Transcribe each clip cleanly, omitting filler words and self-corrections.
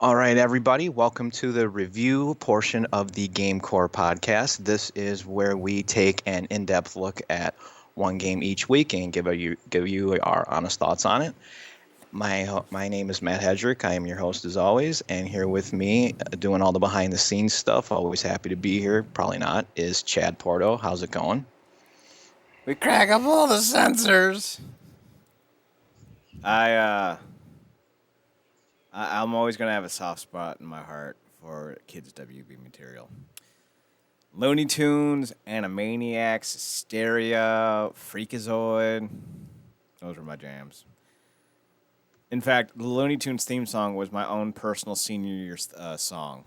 All right, everybody, welcome to the review portion of the GameCorp podcast. This is where we take an in-depth look at one game each week and give you our honest thoughts on it. My name is Matt Hedrick. I am your host as always, and here with me, doing all the behind the scenes stuff. Always happy to be here. Probably not. Is Chad Porto? How's it going? We crack up all the sensors. I uh I'm always gonna have a soft spot in my heart for kids WB material. Looney Tunes, Animaniacs, Hysteria, Freakazoid. Those were my jams. In fact, the Looney Tunes theme song was my own personal senior year song.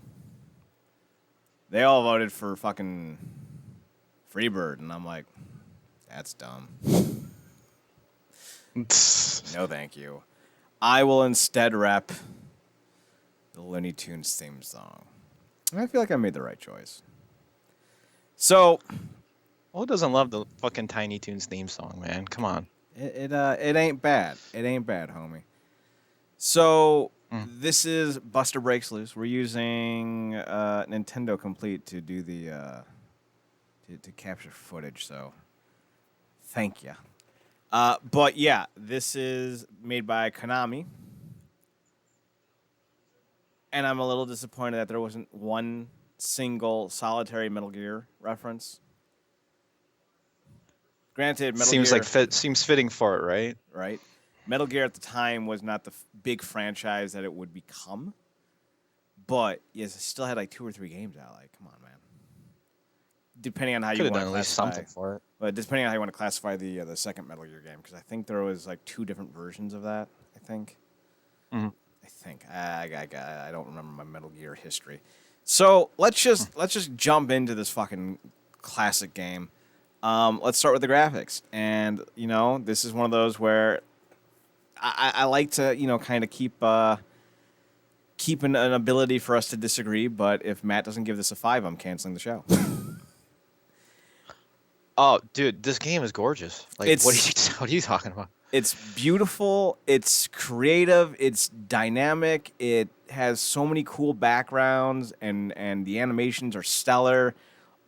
They all voted for fucking Freebird, and I'm like, that's dumb. No, thank you. I will instead rep the Looney Tunes theme song. I feel like I made the right choice. So Who doesn't love the fucking Tiny Toons theme song, man? Come on. it ain't bad. It ain't bad, homie. So Mm. this is Buster Breaks Loose. We're using Nintendo Complete to do the to capture footage. So thank you. But yeah, this is made by Konami. And I'm a little disappointed that there wasn't one single solitary Metal Gear reference. Granted, Metal Seems Gear, like seems fitting for it, right? right? Metal Gear at the time was not the big franchise that it would become. But yes, it still had like 2 or 3 games out. Like, come on, man. Depending on how Could you have want done to at least classify, something for it. but depending on how you want to classify the second Metal Gear game, because I think there was like 2 different versions of that. I think. Mhm. I don't remember my Metal Gear history. So let's just jump into this fucking classic game. Let's start with the graphics, and this is one of those where I like to kind of keep an ability for us to disagree. But if Matt doesn't give this a 5, I'm canceling the show. Oh, dude, this game is gorgeous. Like, what are it's you what are you talking about? It's beautiful. It's creative. It's dynamic. It has so many cool backgrounds, and the animations are stellar.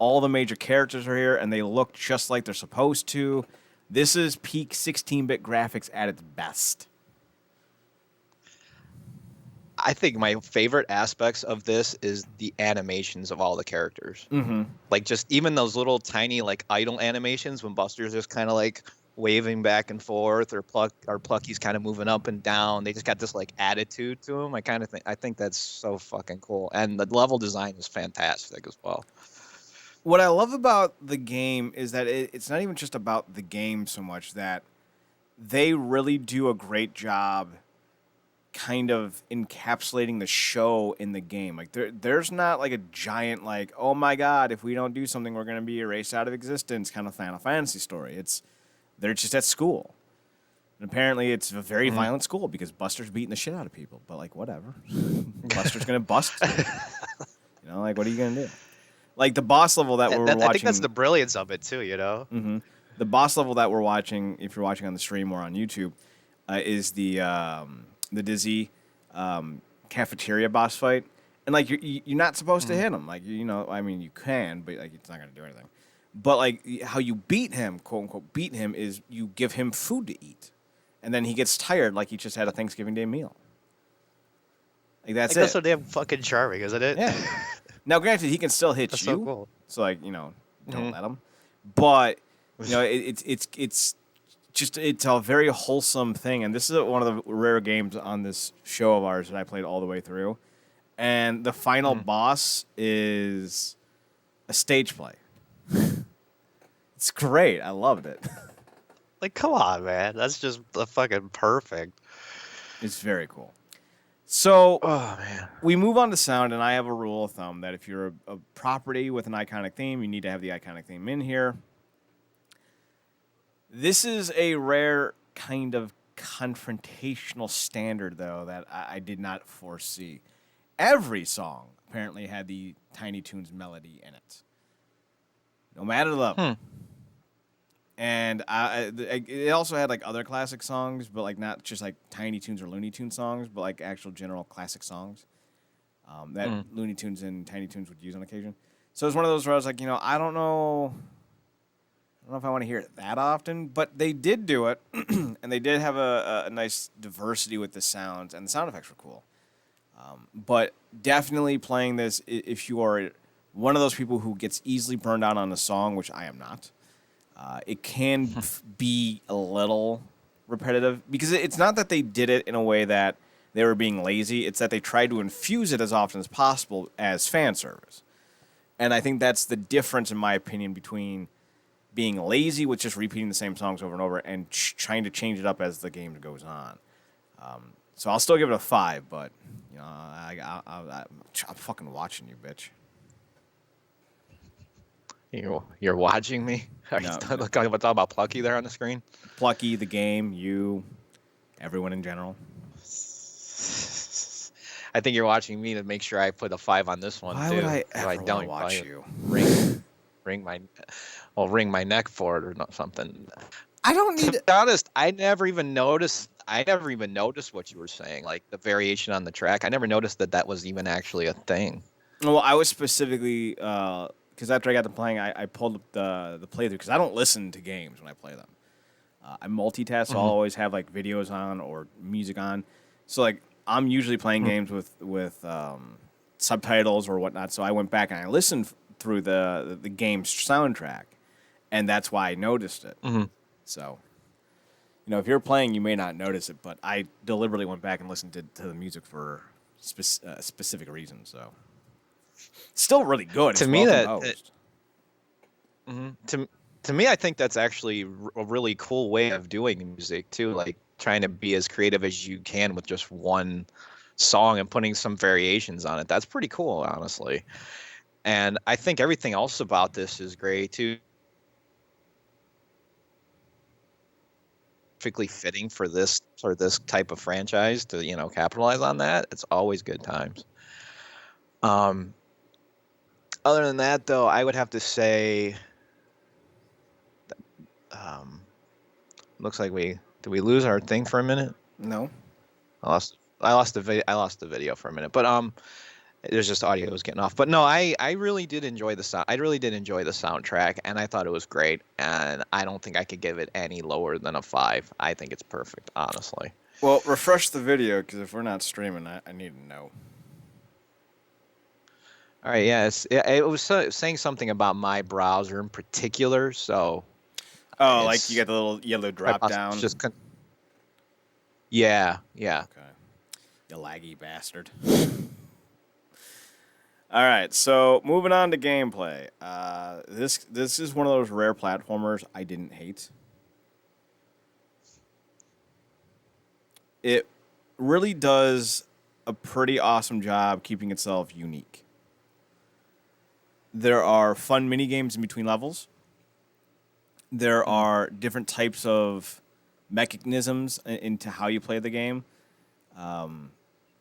All the major characters are here, and they look just like they're supposed to. This is peak 16-bit graphics at its best. I think my favorite aspects of this is the animations of all the characters. Mm-hmm. Like just even those little tiny like idle animations when Buster's just kind of like waving back and forth or Plucky's kind of moving up and down. They just got this like attitude to them. I think that's so fucking cool. And the level design is fantastic as well. What I love about the game is that it's not even just about the game so much that they really do a great job kind of encapsulating the show in the game. Like there's not like a giant like, oh my god, if we don't do something we're gonna be erased out of existence kind of Final Fantasy story. They're just at school. And apparently it's a very violent school because Buster's beating the shit out of people. But like whatever. Buster's gonna bust you. Like what are you gonna do? Like the boss level that we're watching. I think that's the brilliance of it too, you know? Mm-hmm. The boss level that we're watching, if you're watching on the stream or on YouTube, is the Dizzy cafeteria boss fight, and like you're not supposed to hit him. Like I mean you can, but like it's not gonna do anything. But like how you beat him, quote unquote, beat him is you give him food to eat, and then he gets tired like he just had a Thanksgiving Day meal. Like that's Like it. that's so damn fucking charming, isn't it? Yeah. Now, granted, he can still hit That's you, so cool. so like don't let him. But it's a very wholesome thing, and this is one of the rare games on this show of ours that I played all the way through. And the final boss is a stage play. It's great. I loved it. Like, come on, man. That's just fucking perfect. It's very cool. So Oh man. we move on to sound, and I have a rule of thumb that if you're a property with an iconic theme, you need to have the iconic theme in here. This is a rare kind of confrontational standard, though, that I did not foresee. Every song apparently had the Tiny Toons melody in it, no matter the level. And it also had like other classic songs, but like not just like Tiny Toons or Looney Tunes songs, but like actual general classic songs. that Looney Tunes and Tiny Toons would use on occasion. So it was one of those where I was like, I don't know if I want to hear it that often, but they did do it, and they did have a nice diversity with the sounds, and the sound effects were cool. But definitely playing this, if you are one of those people who gets easily burned out on a song, which I am not, it can be a little repetitive, because it's not that they did it in a way that they were being lazy. It's that they tried to infuse it as often as possible as fan service. And I think that's the difference, in my opinion, between being lazy with just repeating the same songs over and over and trying to change it up as the game goes on. So I'll still give it a 5, but I'm fucking watching you, bitch. You're watching me? Are you talking about Plucky there on the screen? Plucky, the game, you, everyone in general. I think you're watching me to make sure I put a 5 on this one. Why too. would I If ever don't watch you? Wring my neck for it or not something. I don't need to be honest. I never even noticed what you were saying, like the variation on the track. I never noticed that was even actually a thing. Well, I was specifically because after I got to playing, I pulled up the playthrough, because I don't listen to games when I play them. I multitask, so I'll always have like videos on or music on. So like I'm usually playing games with subtitles or whatnot. So I went back and I listened through the game's soundtrack, and that's why I noticed it. So, if you're playing, you may not notice it, but I deliberately went back and listened to the music for specific reasons. So, still really good. To me, to me, I think that's actually a really cool way of doing music too. Like trying to be as creative as you can with just one song and putting some variations on it. That's pretty cool, honestly. And I think everything else about this is great too. Perfectly fitting for this type of franchise to capitalize on that. It's always good times. Other than that, though, I would have to say, looks like did we lose our thing for a minute? No, I lost the video for a minute, but there's just audio was getting off. But no, I really did enjoy the sound. I really did enjoy the soundtrack, and I thought it was great. And I don't think I could give it any lower than a 5. I think it's perfect, honestly. Well, refresh the video, because if we're not streaming, I need to know. All right, yeah, it was saying something about my browser in particular, so. Oh, like you got the little yellow drop down. Yeah. Okay, you laggy bastard. All right, so moving on to gameplay. This is one of those rare platformers I didn't hate. It really does a pretty awesome job keeping itself unique. There are fun mini games in between levels. There are different types of mechanisms into how you play the game.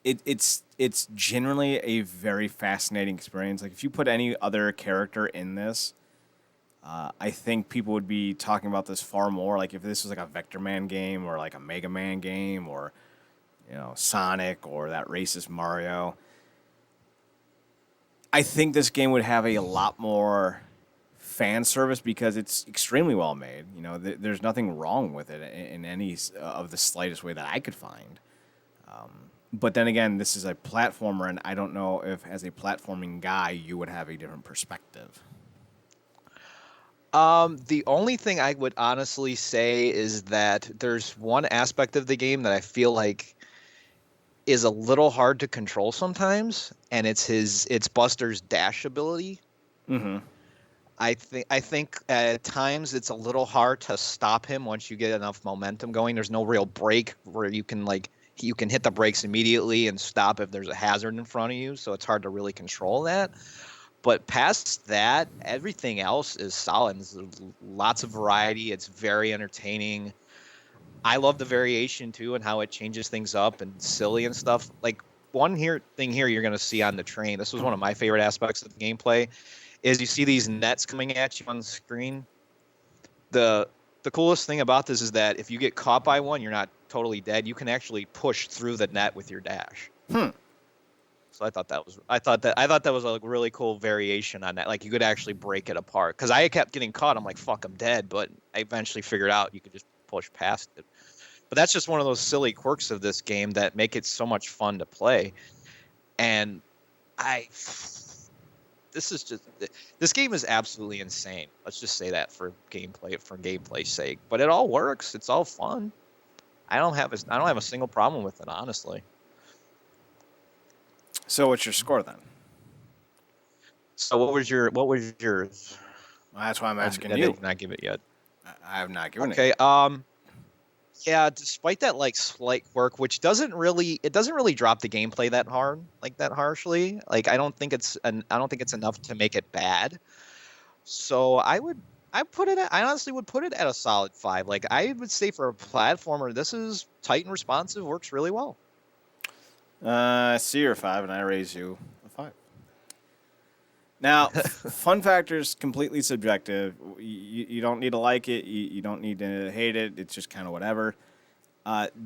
It's generally a very fascinating experience. Like if you put any other character in this, I think people would be talking about this far more. Like if this was like a Vector Man game or like a Mega Man game or Sonic or that racist Mario. I think this game would have a lot more fan service because it's extremely well made. There's nothing wrong with it in any of the slightest way that I could find. But then again, this is a platformer, and I don't know if, as a platforming guy, you would have a different perspective. The only thing I would honestly say is that there's one aspect of the game that I feel like is a little hard to control sometimes, and it's Buster's dash ability. Mm-hmm. I think at times it's a little hard to stop him once you get enough momentum going. There's no real break where you can hit the brakes immediately and stop if there's a hazard in front of you, so it's hard to really control that. But past that, everything else is solid. There's lots of variety. It's very entertaining. I love the variation too and how it changes things up and silly and stuff. Like one thing here you're going to see on the train. This was one of my favorite aspects of the gameplay. Is you see these nets coming at you on the screen. The coolest thing about this is that if you get caught by one, you're not totally dead. You can actually push through the net with your dash. So I thought that was a really cool variation on that. Like you could actually break it apart. Because I kept getting caught. I'm like, fuck, I'm dead. But I eventually figured out you could just push past it. But that's just one of those silly quirks of this game that make it so much fun to play. And I this game is absolutely insane. Let's just say that for gameplay's sake. But it all works. It's all fun. I don't have a single problem with it, honestly. So what's your score then? So what was yours? Well, that's why I'm asking you. Did not give it yet. I have not given it. Okay. Yeah. Despite that, like slight quirk, which doesn't really drop the gameplay that harshly. Like I don't think it's enough to make it bad. So I honestly would put it at a solid 5. Like I would say for a platformer, this is tight and responsive, works really well. I see you're a 5, and I raise you a 5. Now, fun factor is completely subjective. You don't need to like it. You don't need to hate it. It's just kind of whatever.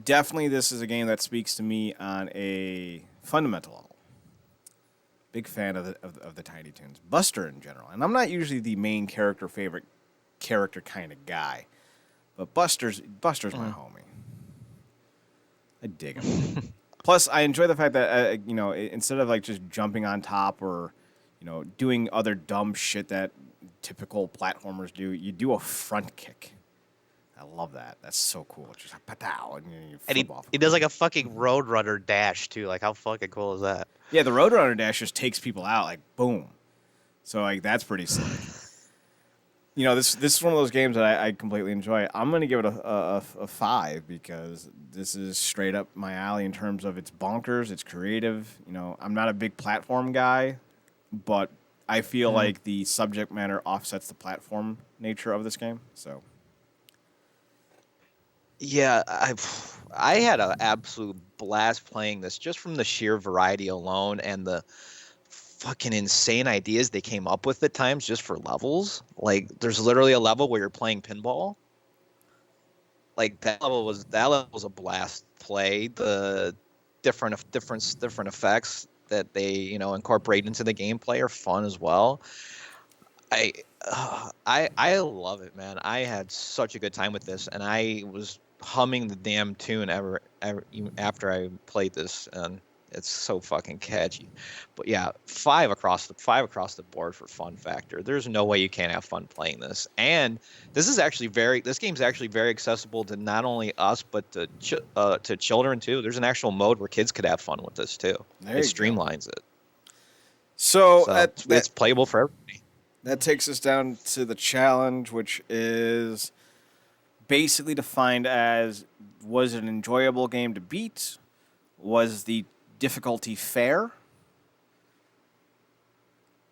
Definitely, this is a game that speaks to me on a fundamental level. Big fan of the Tiny Toons. Buster in general. And I'm not usually the main favorite character kind of guy. But Buster's my homie. I dig him. Plus, I enjoy the fact that, instead of like just jumping on top or, doing other dumb shit that typical platformers do, you do a front kick. I love that. That's so cool. It's just like, pow, and he does like a fucking Roadrunner dash too. Like how fucking cool is that? Yeah, the Roadrunner dash just takes people out like boom. So like that's pretty sick. This is one of those games that I completely enjoy. I'm gonna give it a 5 because this is straight up my alley in terms of it's bonkers, it's creative. I'm not a big platform guy, but I feel like the subject matter offsets the platform nature of this game. So. Yeah, I had an absolute blast playing this just from the sheer variety alone and the fucking insane ideas they came up with at times just for levels. Like there's literally a level where you're playing pinball. Like that level was a blast to play. The different effects that they, incorporate into the gameplay are fun as well. I love it, man. I had such a good time with this, and I was humming the damn tune even after I played this, and it's so fucking catchy. But yeah, 5 across the board for fun factor. There's no way you can't have fun playing this, and this game's actually very accessible to not only us but to children too. There's an actual mode where kids could have fun with this too. It streamlines it. So it's playable for everybody. That takes us down to the challenge, which is basically defined as, was it an enjoyable game to beat? Was the difficulty fair?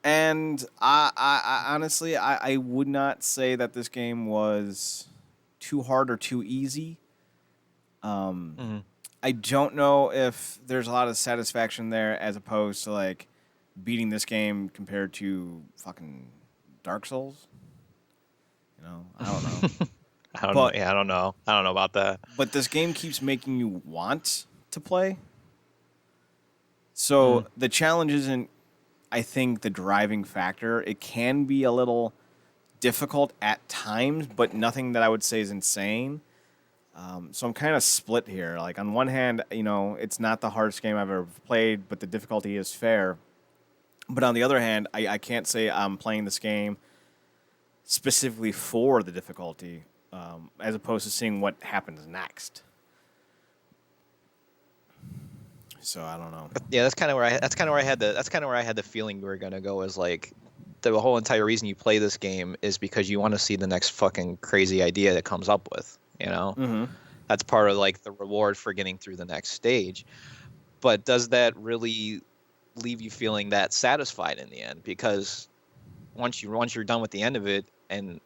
And I honestly, I would not say that this game was too hard or too easy. I don't know if there's a lot of satisfaction there as opposed to like beating this game compared to fucking Dark Souls. I don't know. I don't know about that. But this game keeps making you want to play. So the challenge isn't, I think, the driving factor. It can be a little difficult at times, but nothing that I would say is insane. So I'm kind of split here. Like on one hand, it's not the hardest game I've ever played, but the difficulty is fair. But on the other hand, I can't say I'm playing this game specifically for the difficulty, as opposed to seeing what happens next. So I don't know. Yeah, that's kind of where I had the feeling we were gonna go. Is like the whole entire reason you play this game is because you want to see the next fucking crazy idea that comes up with. That's part of like the reward for getting through the next stage. But does that really leave you feeling that satisfied in the end? Because once you're done with the end of it, and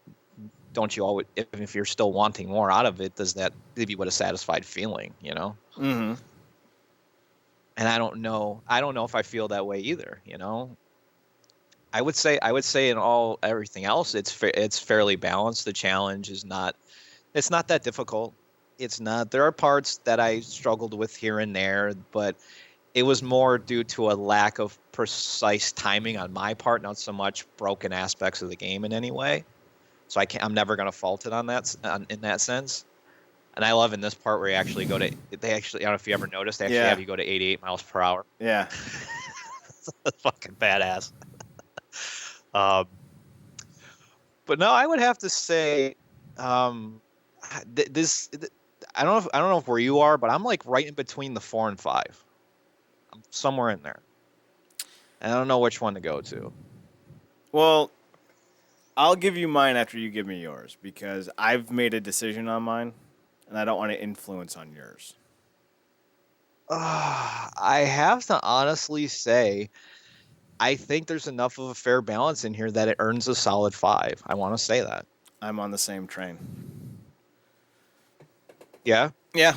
don't you always, if you're still wanting more out of it, does that leave you with a satisfied feeling? And I don't know if I feel that way either. I would say in everything else, it's fairly balanced. The challenge is not that difficult. It's not. There are parts that I struggled with here and there, but it was more due to a lack of precise timing on my part, not so much broken aspects of the game in any way. So I'm never going to fault it on that in that sense. And I love in this part where you actually go to, they actually, I don't know if you ever noticed, they actually have you go to 88 miles per hour. Yeah. That's fucking badass. But no, I would have to say, this, I don't know if where you are, but I'm like right in between the 4 and 5. I'm somewhere in there. And I don't know which one to go to. Well, I'll give you mine after you give me yours because I've made a decision on mine, and I don't want to influence on yours. I have to honestly say, I think there's enough of a fair balance in here that it earns a solid 5. I want to say that. I'm on the same train. Yeah? Yeah.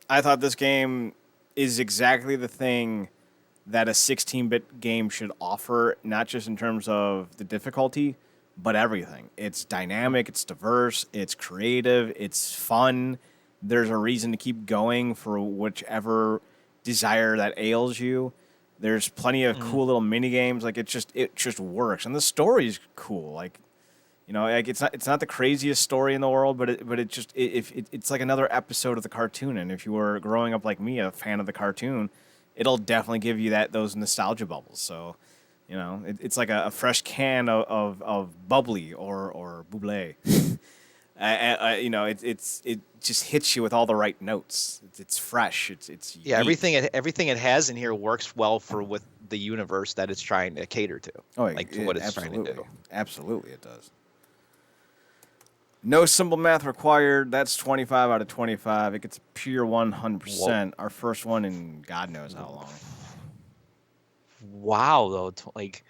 I thought this game is exactly the thing that a 16-bit game should offer, not just in terms of the difficulty, but everything. It's dynamic, it's diverse, it's creative, it's fun. There's a reason to keep going for whichever desire that ails you. There's plenty of cool little mini games. Like it just works, and the story's cool. Like, you know, like it's not the craziest story in the world, but it's like another episode of the cartoon. And if you were growing up like me, a fan of the cartoon, it'll definitely give you those nostalgia bubbles. So, you know, it's like a fresh can of bubbly or bubbly. You know, it just hits you with all the right notes. It's fresh. It's Yeah, unique. everything it has in here works well for with the universe that it's trying to cater to. Oh, Like to what it's trying to do. Absolutely, it does. No simple math required. That's 25 out of 25. It gets a pure 100%. Our first one in God knows how long. Wow, though, like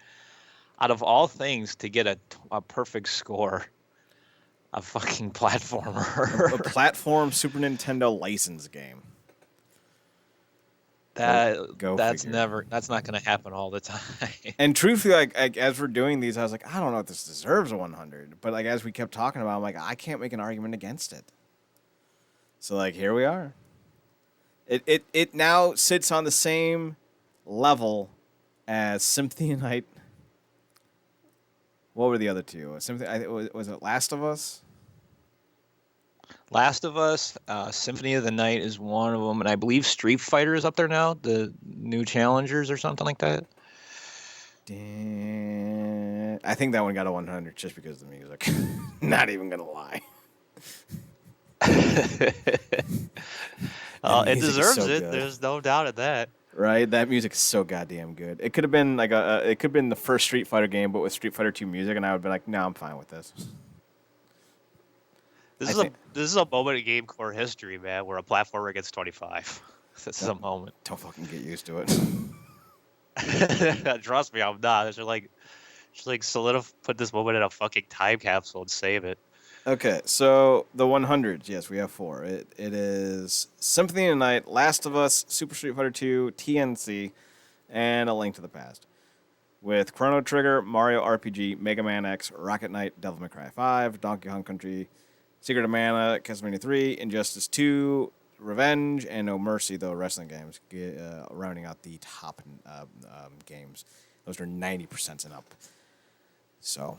out of all things to get a perfect score, a fucking platformer, A platform Super Nintendo license game. that's figure. that's not going to happen all the time. And truthfully, like as we're doing these, I was like, I don't know if this deserves a 100. But like as we kept talking about, it, I'm like, I can't make an argument against it. So like here we are. It now sits on the same level as Symphony of Night. What were the other two? Was it Last of Us? Last of Us, Symphony of the Night is one of them, and I believe Street Fighter is up there now, the new challengers or something like that. I think that one got a 100 just because of the music. Not even gonna lie. It deserves it. Good. There's no doubt of that. Right, that music is so goddamn good. It could have been like it could have been the first Street Fighter game, but with Street Fighter 2 music, and I would be like, no, I'm fine with this. This is a moment in GameCorp history, man, where a platformer gets 25. This is a moment. Don't fucking get used to it. Trust me, I'm not. It's just like put this moment in a fucking time capsule and save it. Okay, so the 100s, yes, we have 4. It is Symphony of the Night, Last of Us, Super Street Fighter 2, TNC, and A Link to the Past. With Chrono Trigger, Mario RPG, Mega Man X, Rocket Knight, Devil May Cry 5, Donkey Kong Country, Secret of Mana, Castlevania 3, Injustice 2, Revenge, and No Mercy, though wrestling games, rounding out the top games. Those are 90% and up. So,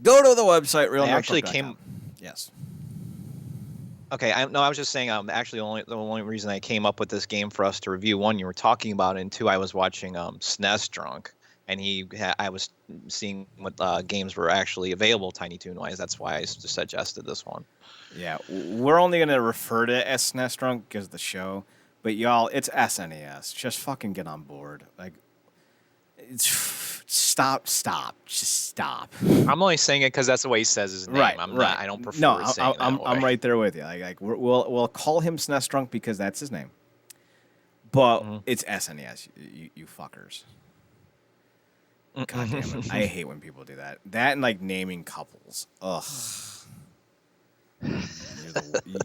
go to the website, I actually came. Yes. Okay, I was just saying. Actually, the only reason I came up with this game for us to review, one, you were talking about, and two, I was watching SNES Drunk, and I was seeing what games were actually available Tiny Toon wise. That's why I just suggested this one. Yeah, we're only gonna refer to SNES Drunk because of the show, but y'all, it's SNES. Just fucking get on board. Like, stop, just stop. I'm only saying it because that's the way he says his name. Right, I don't prefer saying that way. I'm right there with you. Like we'll call him SNES Drunk because that's his name. But it's SNES, you fuckers. God damn it. I hate when people do that. That and like naming couples. Ugh.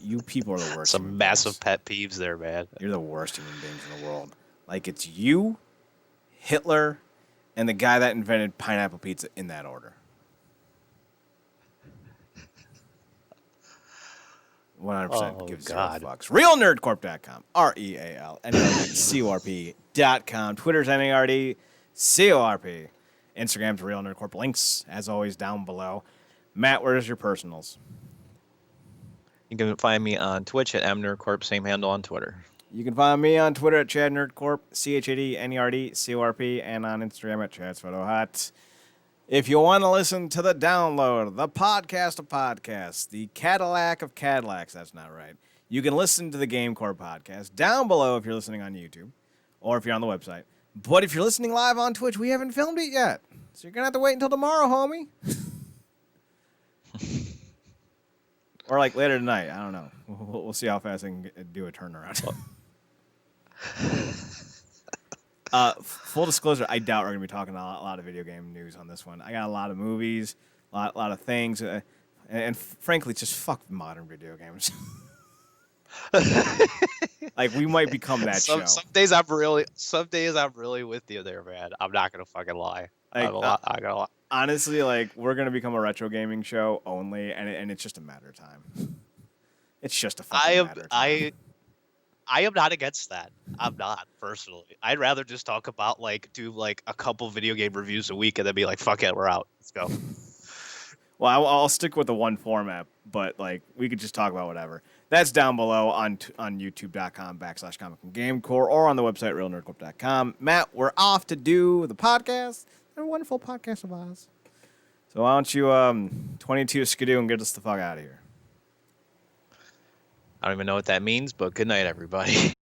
You people are the worst. Some massive pet peeves there, man. You're the worst human beings in the world. Like it's you, Hitler, and the guy that invented pineapple pizza in that order. 100% Oh, give God. zero fucks. RealNerdCorp.com. RealNerdCorp.com. Twitter's NerdCorp. Instagram's Real NerdCorp. Links, as always, down below. Matt, where's your personals? You can find me on Twitch at mNerdCorp, same handle on Twitter. You can find me on Twitter at ChadNerdCorp, ChadNerdCorp, and on Instagram at ChadPhotoHot. If you want to listen to the download, the podcast of podcasts, the Cadillac of Cadillacs, that's not right. You can listen to the GameCorp podcast down below if you're listening on YouTube or if you're on the website. But if you're listening live on Twitch, we haven't filmed it yet. So you're going to have to wait until tomorrow, homie. Or like later tonight. I don't know. We'll see how fast I can do a turnaround. Full disclosure, I doubt we're going to be talking a lot of video game news on this one. I got a lot of movies, a lot of things, and frankly, just fuck modern video games. Like, we might become that show. Some days I'm really with you there, man. I'm not going to fucking lie. Like, I'm not gonna lie. Honestly, like, we're going to become a retro gaming show only, and it's just a matter of time. It's just a fucking matter of time. I am not against that. I'm not, personally. I'd rather just talk about, do a couple video game reviews a week and then be like, fuck it, we're out. Let's go. Well, I'll stick with the one format, but, we could just talk about whatever. That's down below on youtube.com/ComicGameCorp or on the website realnerdcorp.com. Matt, we're off to do the podcast. They're a wonderful podcast of ours. So why don't you 22 skidoo and get us the fuck out of here? I don't even know what that means, but good night, everybody.